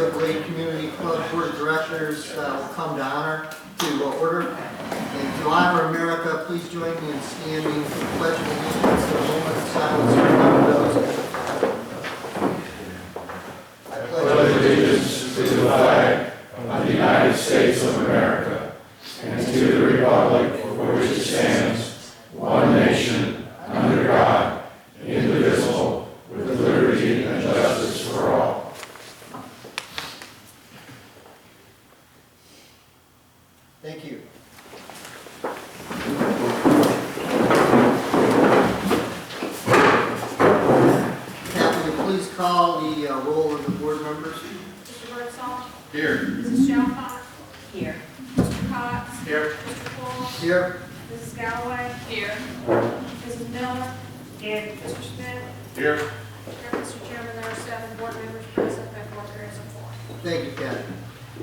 Fairfield Glade Community Club Board of Directors will come to honor to order. And to honor America, please join me in standing for the Pledge of Allegiance in a moment of silence to remember those. I pledge allegiance to the flag of the United States of America and to the republic for which it stands, one nation, under God, indivisible, with liberty and justice for all. Thank you. Kathy, will please call the roll of the board members. Mr. Birdsall. Here. Mrs. Shelton. Here. Mr. Cox. Here. Mr. Paul. Here. Mrs. Galloway. Here. Mrs. Miller. Here. Mr. Smith. Here. Here, Mr. Chairman, there are 7 board members present. That board there is a quorum. Thank you, Kathy.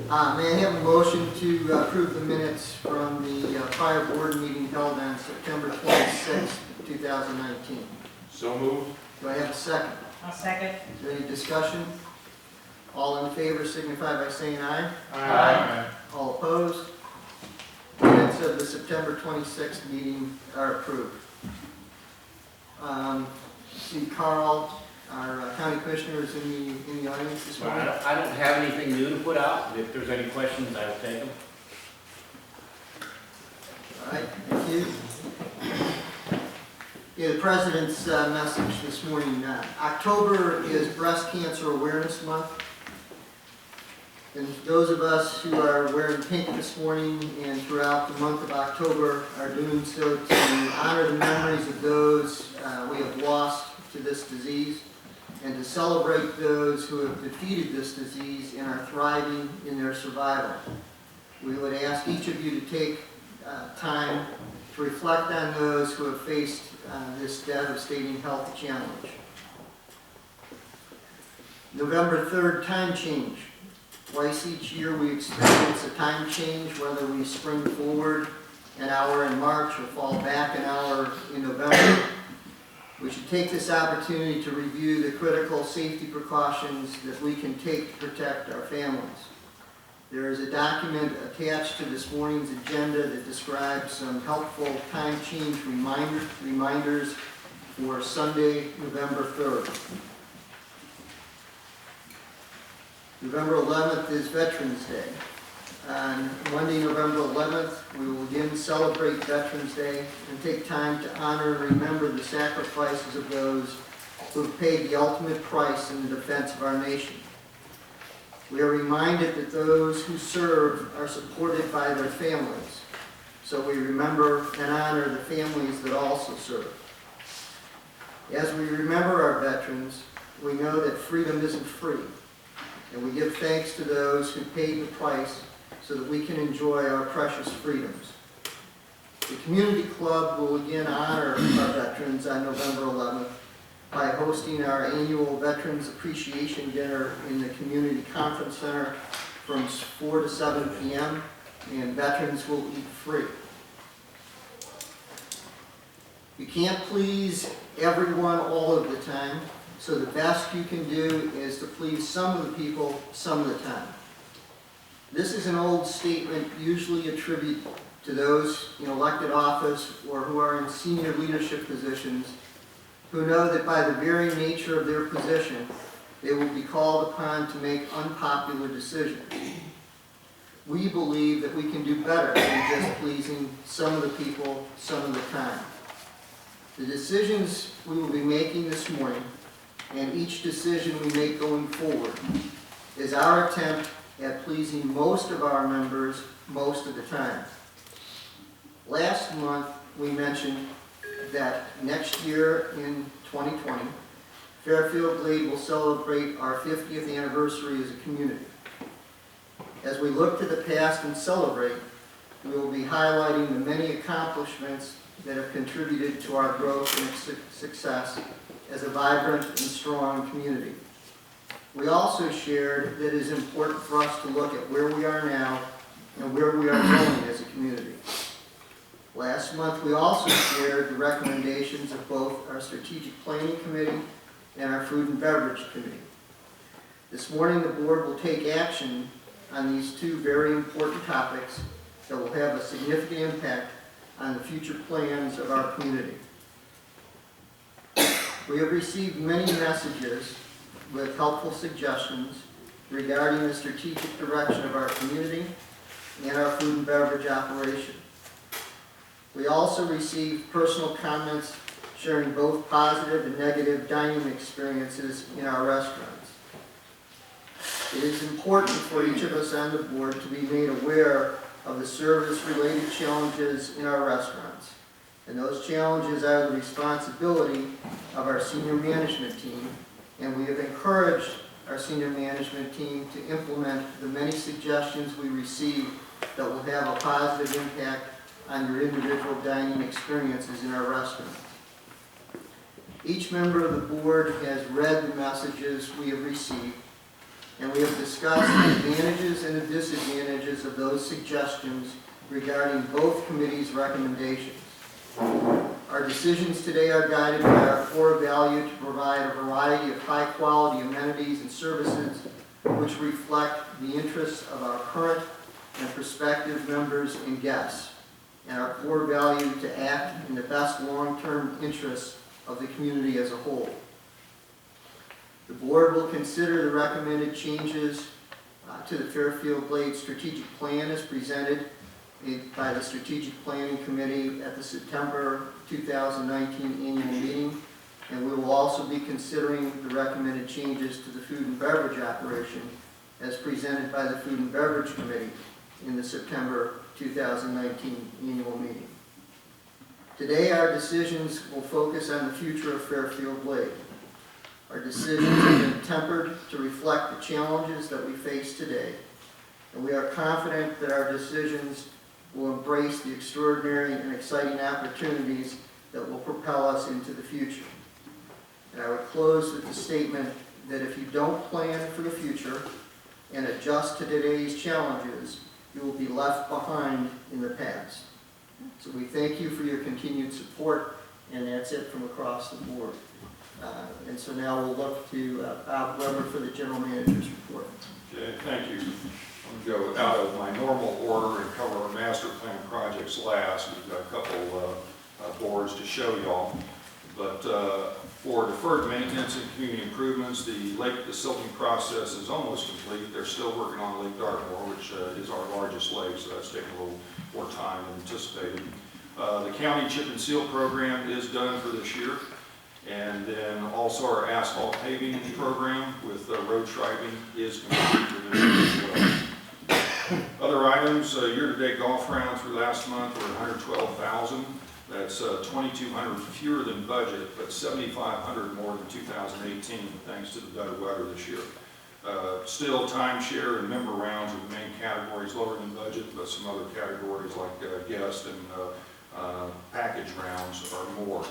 May I have a motion to approve the minutes from the prior board meeting held on September 26, 2019? So moved. Do I have a second? I'll second. Is there any discussion? All in favor signify by saying aye. Aye. All opposed? Minutes of the September 26th meeting are approved. See Carl, our county commissioner, is in the audience this Well, morning. I don't have anything new to put out. If there's any questions, I will take them. All right, thank you. Yeah, the President's message this morning. October is Breast Cancer Awareness Month. And those of us who are wearing pink this morning and throughout the month of October are doing so to honor the memories of those we have lost to this disease and to celebrate those who have defeated this disease and are thriving in their survival. We would ask each of you to take time to reflect on those who have faced this devastating health challenge. November 3rd, time change. Twice each year we experience a time change, whether we spring forward an hour in March or fall back an hour in November. We should take this opportunity to review the critical safety precautions that we can take to protect our families. There is a document attached to this morning's agenda that describes some helpful time change reminders for Sunday, November 3rd. November 11th is Veterans Day. On Monday, November 11th, we will again celebrate Veterans Day and take time to honor and remember the sacrifices of those who have paid the ultimate price in the defense of our nation. We are reminded that those who serve are supported by their families, so we remember and honor the families that also serve. As we remember our veterans, we know that freedom isn't free, and we give thanks to those who paid the price so that we can enjoy our precious freedoms. The Community Club will again honor our veterans on November 11th by hosting our annual Veterans Appreciation Dinner in the Community Conference Center from 4 to 7 p.m., and veterans will eat free. You can't please everyone all of the time, so the best you can do is to please some of the people some of the time. This is an old statement usually attributed to those in elected office or who are in senior leadership positions who know that by the very nature of their position, they will be called upon to make unpopular decisions. We believe that we can do better than just pleasing some of the people some of the time. The decisions we will be making this morning and each decision we make going forward is our attempt at pleasing most of our members most of the time. Last month, we mentioned that next year in 2020, Fairfield Glade will celebrate our 50th anniversary as a community. As we look to the past and celebrate, we will be highlighting the many accomplishments that have contributed to our growth and success as a vibrant and strong community. We also shared that it is important for us to look at where we are now and where we are going as a community. Last month, we also shared the recommendations of both our Strategic Planning Committee and our Food and Beverage Committee. This morning, the board will take action on these two very important topics that will have a significant impact on the future plans of our community. We have received many messages with helpful suggestions regarding the strategic direction of our community and our food and beverage operation. We also received personal comments sharing both positive and negative dining experiences in our restaurants. It is important for each of us on the board to be made aware of the service-related challenges in our restaurants. And those challenges are the responsibility of our senior management team, and we have encouraged our senior management team to implement the many suggestions we receive that will have a positive impact on your individual dining experiences in our restaurants. Each member of the board has read the messages we have received, and we have discussed the advantages and the disadvantages of those suggestions regarding both committees' recommendations. Our decisions today are guided by our core value to provide a variety of high-quality amenities and services which reflect the interests of our current and prospective members and guests, and our core value to act in the best long-term interests of the community as a whole. The board will consider the recommended changes to the Fairfield Glade strategic plan as presented by the Strategic Planning Committee at the September 2019 annual meeting, and we will also be considering the recommended changes to the food and beverage operation as presented by the Food and Beverage Committee in the September 2019 annual meeting. Today, our decisions will focus on the future of Fairfield Glade. Our decisions have been tempered to reflect the challenges that we face today, and we are confident that our decisions will embrace the extraordinary and exciting opportunities that will propel us into the future. And I would close with the statement that if you don't plan for the future and adjust to today's challenges, you will be left behind in the past. So we thank you for your continued support, and that's it from across the board. And so now we'll look to Bob Weber for the General Manager's report. Okay, thank you. I'm going to go out of my normal order and cover our master plan projects last. We've got a couple boards to show y'all. But for deferred maintenance and community improvements, the lake silting process is almost complete. They're still working on Lake Dartmoor, which is our largest lake, so that's taking a little more time than anticipated. The county chip and seal program is done for this year. And then also our asphalt paving program with road striping is complete for this year as well. Other items, year-to-date golf rounds for last month were 112,000. That's 2,200 fewer than budget, but 7,500 more than 2018, thanks to the better weather this year. Still, timeshare and member rounds are the main categories, lower than budget, but some other categories like guest and package rounds are more.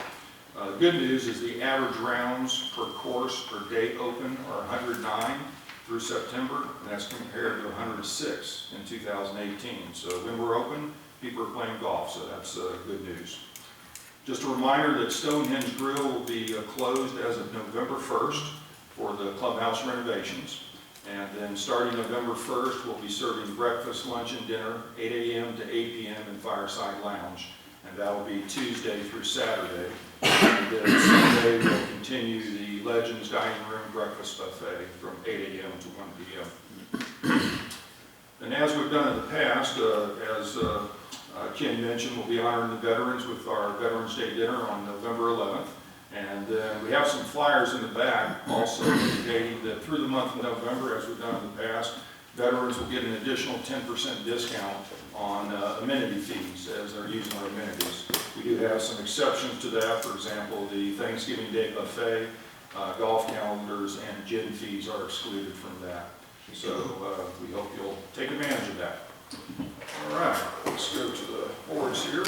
Good news is the average rounds per course per day open are 109 through September, and that's compared to 106 in 2018. So when we're open, people are playing golf, so that's good news. Just a reminder that Stonehenge Grill will be closed as of November 1st for the clubhouse renovations. And then starting November 1st, we'll be serving breakfast, lunch, and dinner, 8 a.m. to 8 p.m. in Fireside Lounge. And that will be Tuesday through Saturday. And then Sunday, we'll continue the Legends Dining Room Breakfast Buffet from 8 a.m. to 1 p.m. And as we've done in the past, as Ken mentioned, we'll be honoring the veterans with our Veterans Day dinner on November 11th. And then we have some flyers in the back also indicating that through the month of November, as we've done in the past, veterans will get an additional 10% discount on amenity fees as they're using our amenities. We do have some exceptions to that. For example, the Thanksgiving Day buffet, golf calendars, and gin fees are excluded from that. So we hope you'll take advantage of that. All right, let's go to the boards here.